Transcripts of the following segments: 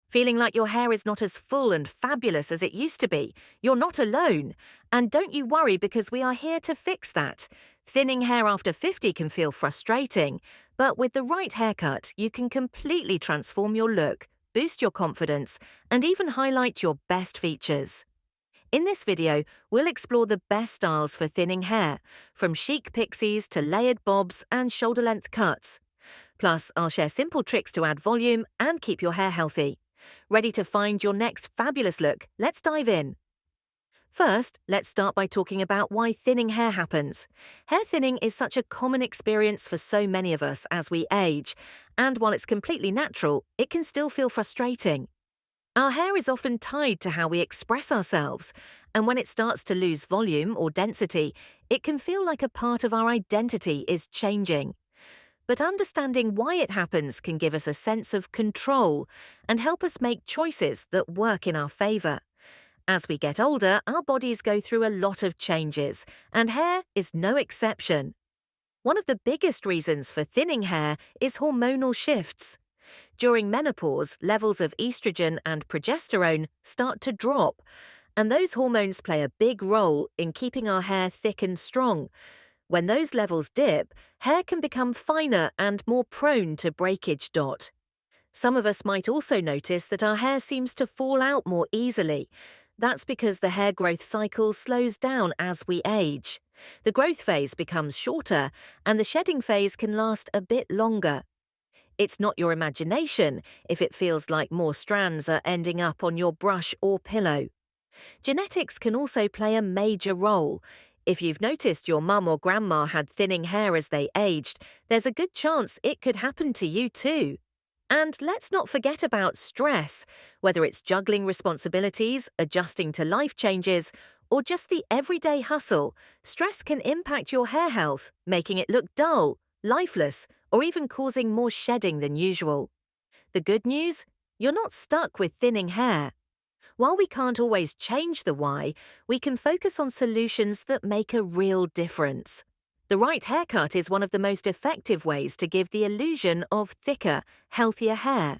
Feeling like your hair is not as full and fabulous as it used to be? You're not alone. And don't you worry, because we are here to fix that. Thinning hair after 50 can feel frustrating, but with the right haircut, you can completely transform your look, boost your confidence, and even highlight your best features. In this video, we'll explore the best styles for thinning hair, from chic pixies to layered bobs and shoulder-length cuts. Plus, I'll share simple tricks to add volume and keep your hair healthy. Ready to find your next fabulous look? Let's dive in. First, let's start by talking about why thinning hair happens. Hair thinning is such a common experience for so many of us as we age, and while it's completely natural, it can still feel frustrating. Our hair is often tied to how we express ourselves, and when it starts to lose volume or density, it can feel like a part of our identity is changing. But understanding why it happens can give us a sense of control and help us make choices that work in our favor. As we get older, our bodies go through a lot of changes, and hair is no exception. One of the biggest reasons for thinning hair is hormonal shifts. During menopause, levels of estrogen and progesterone start to drop, and those hormones play a big role in keeping our hair thick and strong. When those levels dip, hair can become finer and more prone to breakage. Some of us might also notice that our hair seems to fall out more easily. That's because the hair growth cycle slows down as we age. The growth phase becomes shorter, and the shedding phase can last a bit longer. It's not your imagination if it feels like more strands are ending up on your brush or pillow. Genetics can also play a major role. If you've noticed your mum or grandma had thinning hair as they aged, there's a good chance it could happen to you too. And let's not forget about stress. Whether it's juggling responsibilities, adjusting to life changes, or just the everyday hustle, stress can impact your hair health, making it look dull, lifeless, or even causing more shedding than usual. The good news? You're not stuck with thinning hair. While we can't always change the why, we can focus on solutions that make a real difference. The right haircut is one of the most effective ways to give the illusion of thicker, healthier hair.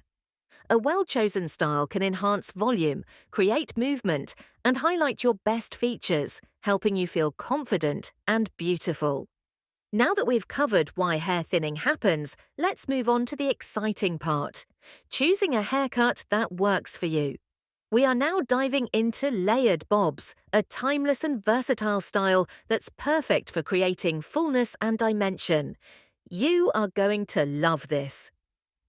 A well-chosen style can enhance volume, create movement, and highlight your best features, helping you feel confident and beautiful. Now that we've covered why hair thinning happens, let's move on to the exciting part: choosing a haircut that works for you. We are now diving into layered bobs, a timeless and versatile style that's perfect for creating fullness and dimension. You are going to love this.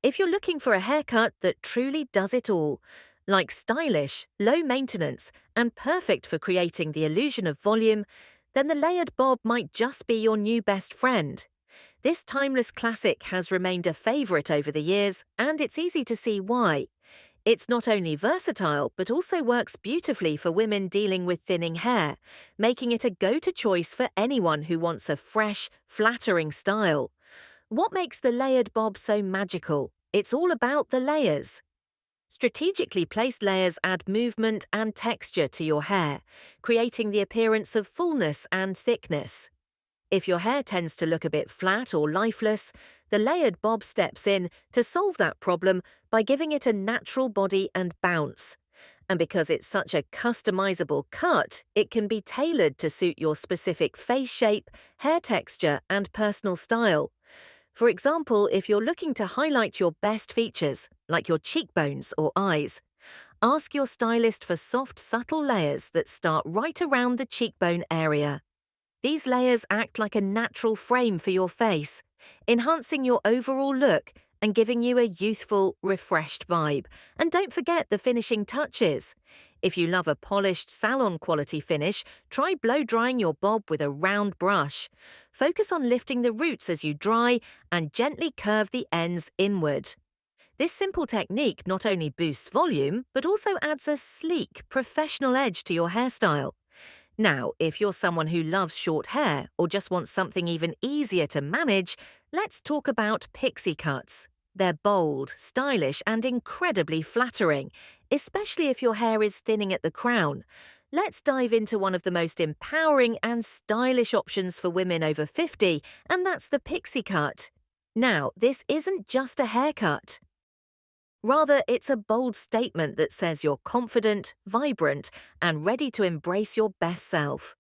If you're looking for a haircut that truly does it all, like stylish, low maintenance, and perfect for creating the illusion of volume, then the layered bob might just be your new best friend. This timeless classic has remained a favorite over the years, and it's easy to see why. It's not only versatile, but also works beautifully for women dealing with thinning hair, making it a go-to choice for anyone who wants a fresh, flattering style. What makes the layered bob so magical? It's all about the layers. Strategically placed layers add movement and texture to your hair, creating the appearance of fullness and thickness. If your hair tends to look a bit flat or lifeless, the layered bob steps in to solve that problem by giving it a natural body and bounce. And because it's such a customizable cut, it can be tailored to suit your specific face shape, hair texture, and personal style. For example, if you're looking to highlight your best features, like your cheekbones or eyes, ask your stylist for soft, subtle layers that start right around the cheekbone area. These layers act like a natural frame for your face, enhancing your overall look and giving you a youthful, refreshed vibe. And don't forget the finishing touches. If you love a polished, salon-quality finish, try blow-drying your bob with a round brush. Focus on lifting the roots as you dry and gently curve the ends inward. This simple technique not only boosts volume, but also adds a sleek, professional edge to your hairstyle. Now, if you're someone who loves short hair or just wants something even easier to manage, let's talk about pixie cuts. They're bold, stylish, and incredibly flattering, especially if your hair is thinning at the crown. Let's dive into one of the most empowering and stylish options for women over 50, and that's the pixie cut. Now, this isn't just a haircut. Rather, it's a bold statement that says you're confident, vibrant, and ready to embrace your best self.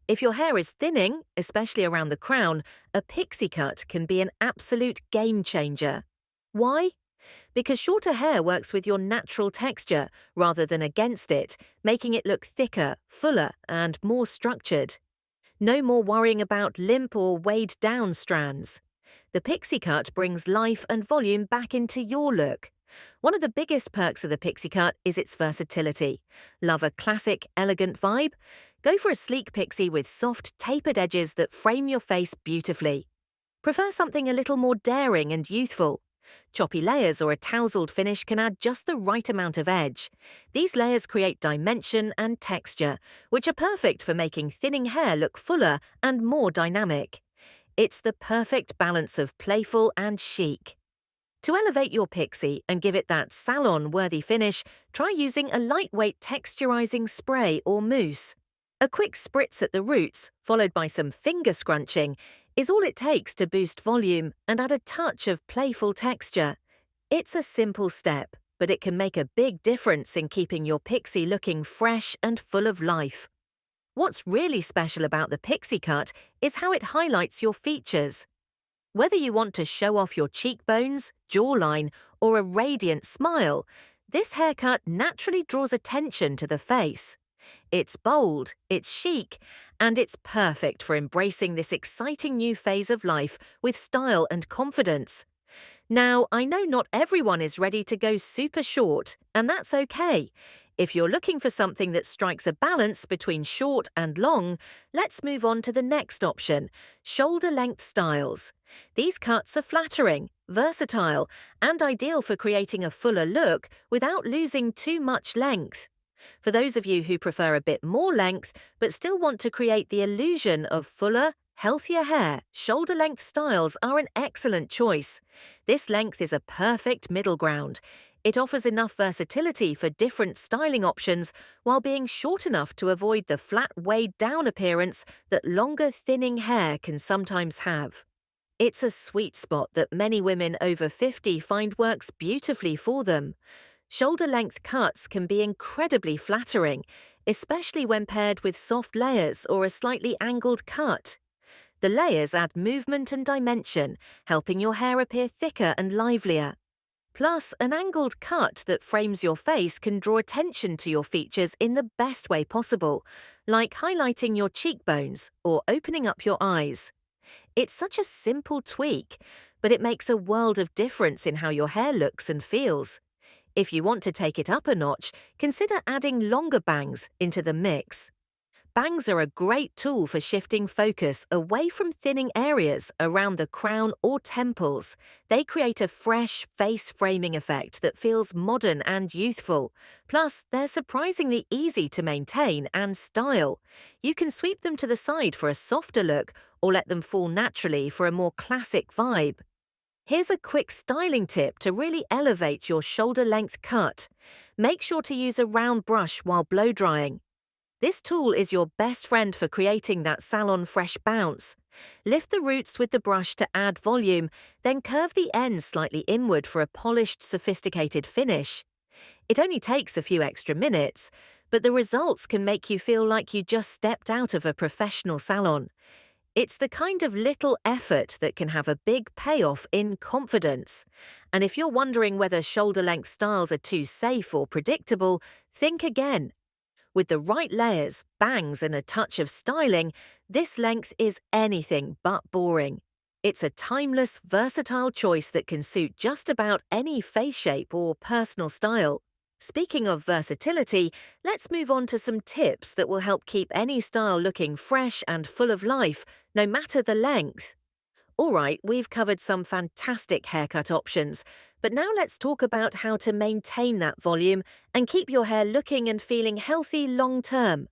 If your hair is thinning, especially around the crown, a pixie cut can be an absolute game changer. Why? Because shorter hair works with your natural texture rather than against it, making it look thicker, fuller, and more structured. No more worrying about limp or weighed down strands. The pixie cut brings life and volume back into your look. One of the biggest perks of the pixie cut is its versatility. Love a classic, elegant vibe? Go for a sleek pixie with soft, tapered edges that frame your face beautifully. Prefer something a little more daring and youthful? Choppy layers or a tousled finish can add just the right amount of edge. These layers create dimension and texture, which are perfect for making thinning hair look fuller and more dynamic. It's the perfect balance of playful and chic. To elevate your pixie and give it that salon-worthy finish, try using a lightweight texturizing spray or mousse. A quick spritz at the roots, followed by some finger scrunching, is all it takes to boost volume and add a touch of playful texture. It's a simple step, but it can make a big difference in keeping your pixie looking fresh and full of life. What's really special about the pixie cut is how it highlights your features. Whether you want to show off your cheekbones, jawline, or a radiant smile, this haircut naturally draws attention to the face. It's bold, it's chic, and it's perfect for embracing this exciting new phase of life with style and confidence. Now, I know not everyone is ready to go super short, and that's okay. If you're looking for something that strikes a balance between short and long, let's move on to the next option, shoulder-length styles. These cuts are flattering, versatile, and ideal for creating a fuller look without losing too much length. For those of you who prefer a bit more length but still want to create the illusion of fuller, healthier hair, shoulder-length styles are an excellent choice. This length is a perfect middle ground. It offers enough versatility for different styling options while being short enough to avoid the flat weighed-down appearance that longer, thinning hair can sometimes have. It's a sweet spot that many women over 50 find works beautifully for them. Shoulder-length cuts can be incredibly flattering, especially when paired with soft layers or a slightly angled cut. The layers add movement and dimension, helping your hair appear thicker and livelier. Plus, an angled cut that frames your face can draw attention to your features in the best way possible, like highlighting your cheekbones or opening up your eyes. It's such a simple tweak, but it makes a world of difference in how your hair looks and feels. If you want to take it up a notch, consider adding longer bangs into the mix. Bangs are a great tool for shifting focus away from thinning areas around the crown or temples. They create a fresh face framing effect that feels modern and youthful. Plus, they're surprisingly easy to maintain and style. You can sweep them to the side for a softer look or let them fall naturally for a more classic vibe. Here's a quick styling tip to really elevate your shoulder-length cut. Make sure to use a round brush while blow drying. This tool is your best friend for creating that salon fresh bounce. Lift the roots with the brush to add volume, then curve the ends slightly inward for a polished, sophisticated finish. It only takes a few extra minutes, but the results can make you feel like you just stepped out of a professional salon. It's the kind of little effort that can have a big payoff in confidence. And if you're wondering whether shoulder-length styles are too safe or predictable, think again. With the right layers, bangs, and a touch of styling, this length is anything but boring. It's a timeless, versatile choice that can suit just about any face shape or personal style. Speaking of versatility, let's move on to some tips that will help keep any style looking fresh and full of life, no matter the length. Alright, we've covered some fantastic haircut options, but now let's talk about how to maintain that volume and keep your hair looking and feeling healthy long term.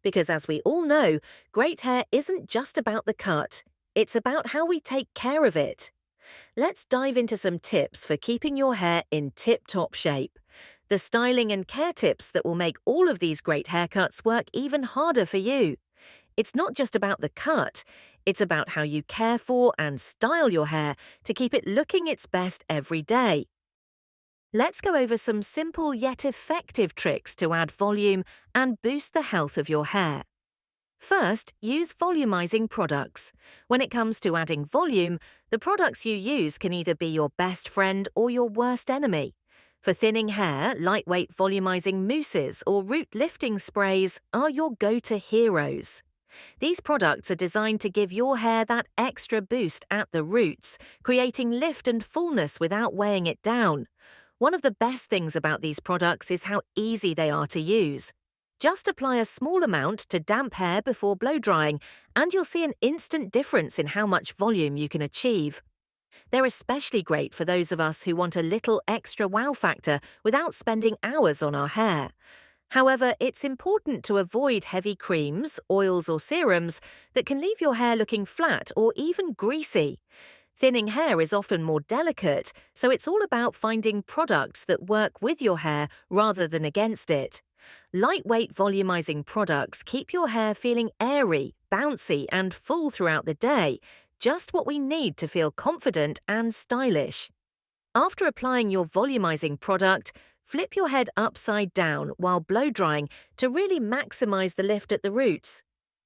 Because as we all know, great hair isn't just about the cut, it's about how we take care of it. Let's dive into some tips for keeping your hair in tip-top shape. The styling and care tips that will make all of these great haircuts work even harder for you. It's not just about the cut, it's about how you care for and style your hair to keep it looking its best every day. Let's go over some simple yet effective tricks to add volume and boost the health of your hair. First, use volumizing products. When it comes to adding volume, the products you use can either be your best friend or your worst enemy. For thinning hair, lightweight volumizing mousses or root lifting sprays are your go-to heroes. These products are designed to give your hair that extra boost at the roots, creating lift and fullness without weighing it down. One of the best things about these products is how easy they are to use. Just apply a small amount to damp hair before blow drying, and you'll see an instant difference in how much volume you can achieve. They're especially great for those of us who want a little extra wow factor without spending hours on our hair. However, it's important to avoid heavy creams, oils, or serums that can leave your hair looking flat or even greasy. Thinning hair is often more delicate, so it's all about finding products that work with your hair rather than against it. Lightweight volumizing products keep your hair feeling airy, bouncy, and full throughout the day, just what we need to feel confident and stylish. After applying your volumizing product, flip your head upside down while blow drying to really maximize the lift at the roots.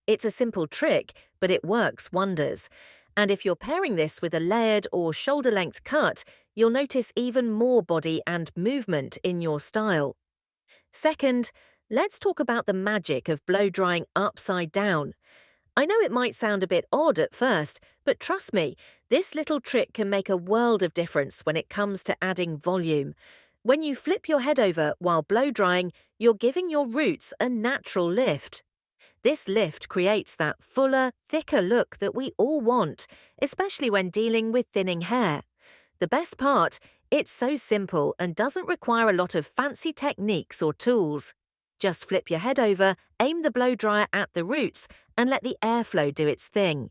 It's a simple trick, but it works wonders. And if you're pairing this with a layered or shoulder-length cut, you'll notice even more body and movement in your style. Second, let's talk about the magic of blow drying upside down. I know it might sound a bit odd at first, but trust me, this little trick can make a world of difference when it comes to adding volume. When you flip your head over while blow drying, you're giving your roots a natural lift. This lift creates that fuller, thicker look that we all want, especially when dealing with thinning hair. The best part, it's so simple and doesn't require a lot of fancy techniques or tools. Just flip your head over, aim the blow dryer at the roots, and let the airflow do its thing.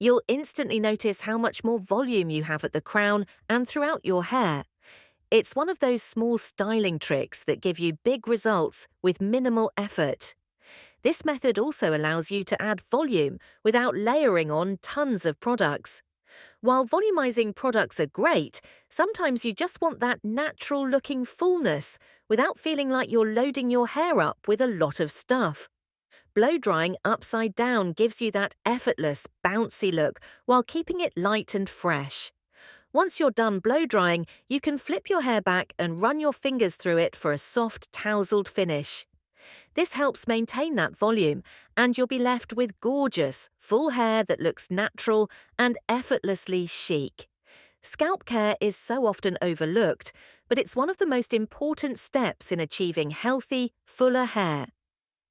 You'll instantly notice how much more volume you have at the crown and throughout your hair. It's one of those small styling tricks that give you big results with minimal effort. This method also allows you to add volume without layering on tons of products. While volumizing products are great, sometimes you just want that natural-looking fullness without feeling like you're loading your hair up with a lot of stuff. Blow drying upside down gives you that effortless, bouncy look while keeping it light and fresh. Once you're done blow drying, you can flip your hair back and run your fingers through it for a soft, tousled finish. This helps maintain that volume, and you'll be left with gorgeous, full hair that looks natural and effortlessly chic. Scalp care is so often overlooked, but it's one of the most important steps in achieving healthy, fuller hair.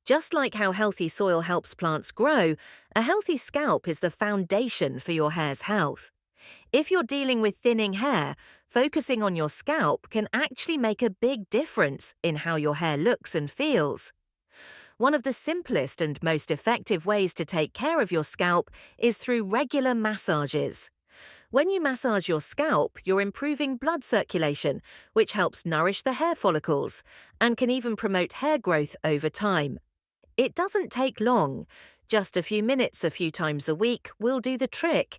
Just like how healthy soil helps plants grow, a healthy scalp is the foundation for your hair's health. If you're dealing with thinning hair, focusing on your scalp can actually make a big difference in how your hair looks and feels. One of the simplest and most effective ways to take care of your scalp is through regular massages. When you massage your scalp, you're improving blood circulation, which helps nourish the hair follicles and can even promote hair growth over time. It doesn't take long. Just a few minutes a few times a week will do the trick.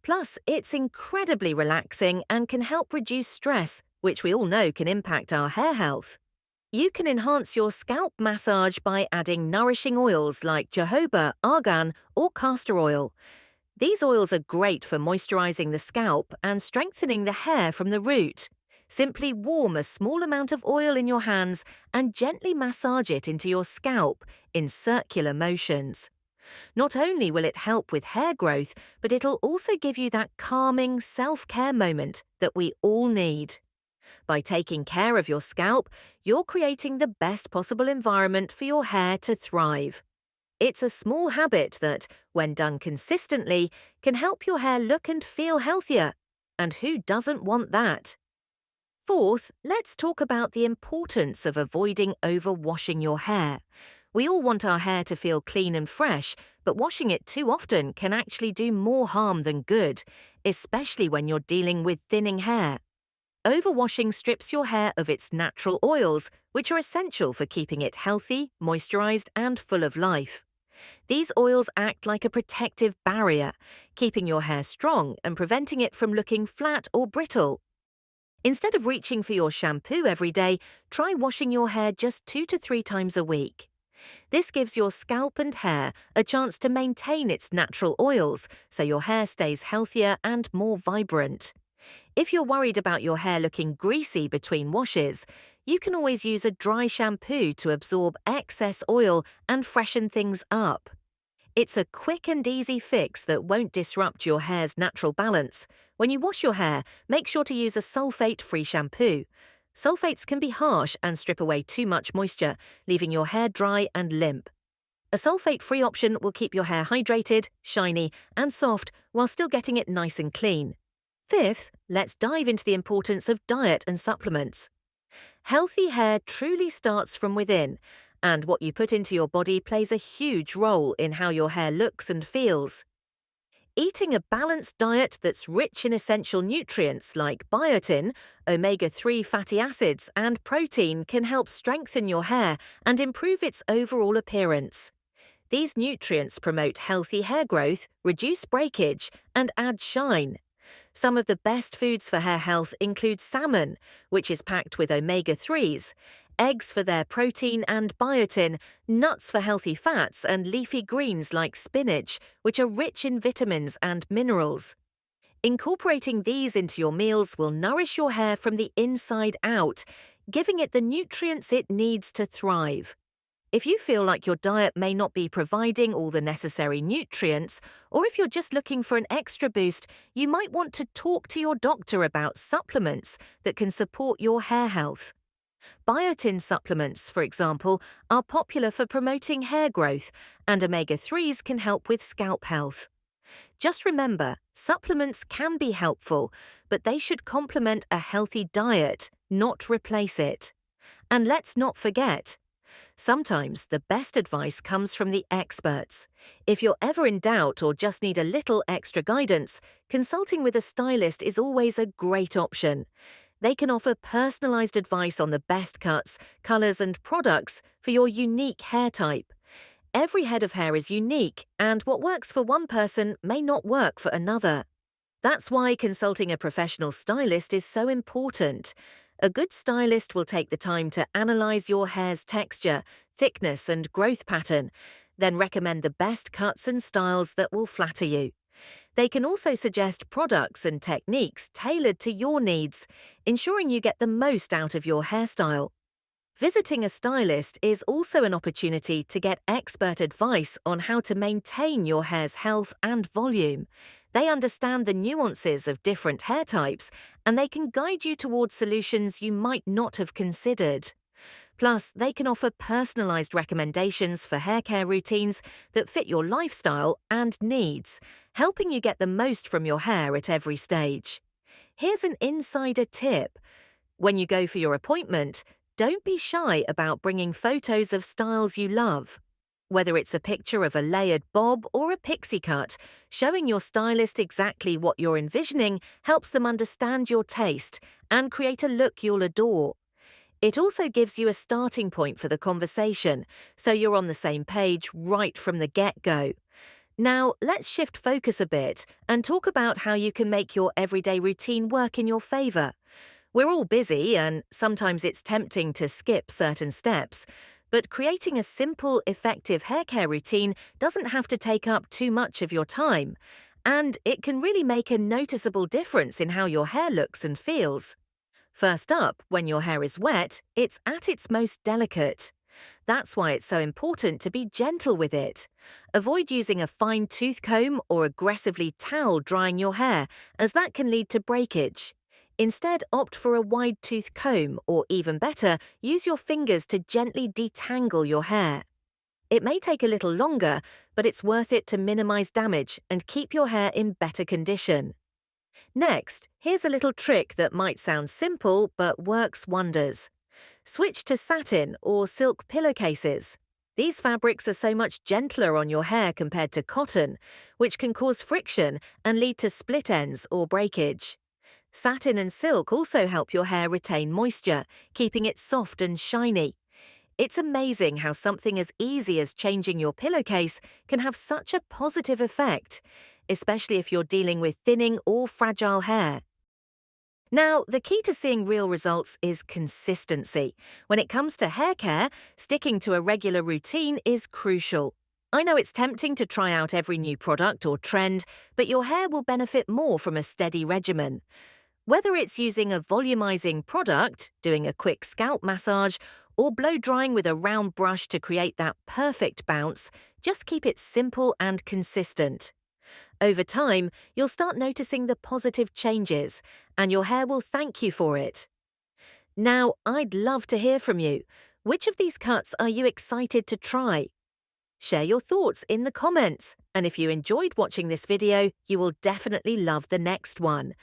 Plus, it's incredibly relaxing and can help reduce stress, which we all know can impact our hair health. You can enhance your scalp massage by adding nourishing oils like jojoba, argan, or castor oil. These oils are great for moisturizing the scalp and strengthening the hair from the root. Simply warm a small amount of oil in your hands and gently massage it into your scalp in circular motions. Not only will it help with hair growth, but it'll also give you that calming self-care moment that we all need. By taking care of your scalp, you're creating the best possible environment for your hair to thrive. It's a small habit that, when done consistently, can help your hair look and feel healthier. And who doesn't want that? Fourth, let's talk about the importance of avoiding overwashing your hair. We all want our hair to feel clean and fresh, but washing it too often can actually do more harm than good, especially when you're dealing with thinning hair. Overwashing strips your hair of its natural oils, which are essential for keeping it healthy, moisturized, and full of life. These oils act like a protective barrier, keeping your hair strong and preventing it from looking flat or brittle. Instead of reaching for your shampoo every day, try washing your hair just 2 to 3 times a week. This gives your scalp and hair a chance to maintain its natural oils, so your hair stays healthier and more vibrant. If you're worried about your hair looking greasy between washes, you can always use a dry shampoo to absorb excess oil and freshen things up. It's a quick and easy fix that won't disrupt your hair's natural balance. When you wash your hair, make sure to use a sulfate-free shampoo. Sulfates can be harsh and strip away too much moisture, leaving your hair dry and limp. A sulfate-free option will keep your hair hydrated, shiny, and soft while still getting it nice and clean. Fifth, let's dive into the importance of diet and supplements. Healthy hair truly starts from within, and what you put into your body plays a huge role in how your hair looks and feels. Eating a balanced diet that's rich in essential nutrients like biotin, omega-3 fatty acids, and protein can help strengthen your hair and improve its overall appearance. These nutrients promote healthy hair growth, reduce breakage, and add shine. Some of the best foods for hair health include salmon, which is packed with omega-3s, eggs for their protein and biotin, nuts for healthy fats, and leafy greens like spinach, which are rich in vitamins and minerals. Incorporating these into your meals will nourish your hair from the inside out, giving it the nutrients it needs to thrive. If you feel like your diet may not be providing all the necessary nutrients, or if you're just looking for an extra boost, you might want to talk to your doctor about supplements that can support your hair health. Biotin supplements, for example, are popular for promoting hair growth, and omega-3s can help with scalp health. Just remember, supplements can be helpful, but they should complement a healthy diet, not replace it. And let's not forget, sometimes the best advice comes from the experts. If you're ever in doubt or just need a little extra guidance, consulting with a stylist is always a great option. They can offer personalized advice on the best cuts, colors, and products for your unique hair type. Every head of hair is unique, and what works for one person may not work for another. That's why consulting a professional stylist is so important. A good stylist will take the time to analyze your hair's texture, thickness, and growth pattern, then recommend the best cuts and styles that will flatter you. They can also suggest products and techniques tailored to your needs, ensuring you get the most out of your hairstyle. Visiting a stylist is also an opportunity to get expert advice on how to maintain your hair's health and volume. They understand the nuances of different hair types, and they can guide you towards solutions you might not have considered. Plus, they can offer personalized recommendations for hair care routines that fit your lifestyle and needs, helping you get the most from your hair at every stage. Here's an insider tip. When you go for your appointment, don't be shy about bringing photos of styles you love. Whether it's a picture of a layered bob or a pixie cut, showing your stylist exactly what you're envisioning helps them understand your taste and create a look you'll adore. It also gives you a starting point for the conversation, so you're on the same page right from the get-go. Now, let's shift focus a bit and talk about how you can make your everyday routine work in your favor. We're all busy, and sometimes it's tempting to skip certain steps, but creating a simple, effective hair care routine doesn't have to take up too much of your time, and it can really make a noticeable difference in how your hair looks and feels. First up, when your hair is wet, it's at its most delicate. That's why it's so important to be gentle with it. Avoid using a fine tooth comb or aggressively towel drying your hair, as that can lead to breakage. Instead, opt for a wide-tooth comb, or even better, use your fingers to gently detangle your hair. It may take a little longer, but it's worth it to minimize damage and keep your hair in better condition. Next, here's a little trick that might sound simple but works wonders. Switch to satin or silk pillowcases. These fabrics are so much gentler on your hair compared to cotton, which can cause friction and lead to split ends or breakage. Satin and silk also help your hair retain moisture, keeping it soft and shiny. It's amazing how something as easy as changing your pillowcase can have such a positive effect, especially if you're dealing with thinning or fragile hair. Now, the key to seeing real results is consistency. When it comes to hair care, sticking to a regular routine is crucial. I know it's tempting to try out every new product or trend, but your hair will benefit more from a steady regimen. Whether it's using a volumizing product, doing a quick scalp massage, or blow drying with a round brush to create that perfect bounce, just keep it simple and consistent. Over time, you'll start noticing the positive changes, and your hair will thank you for it. Now, I'd love to hear from you. Which of these cuts are you excited to try? Share your thoughts in the comments, and if you enjoyed watching this video, you will definitely love the next one.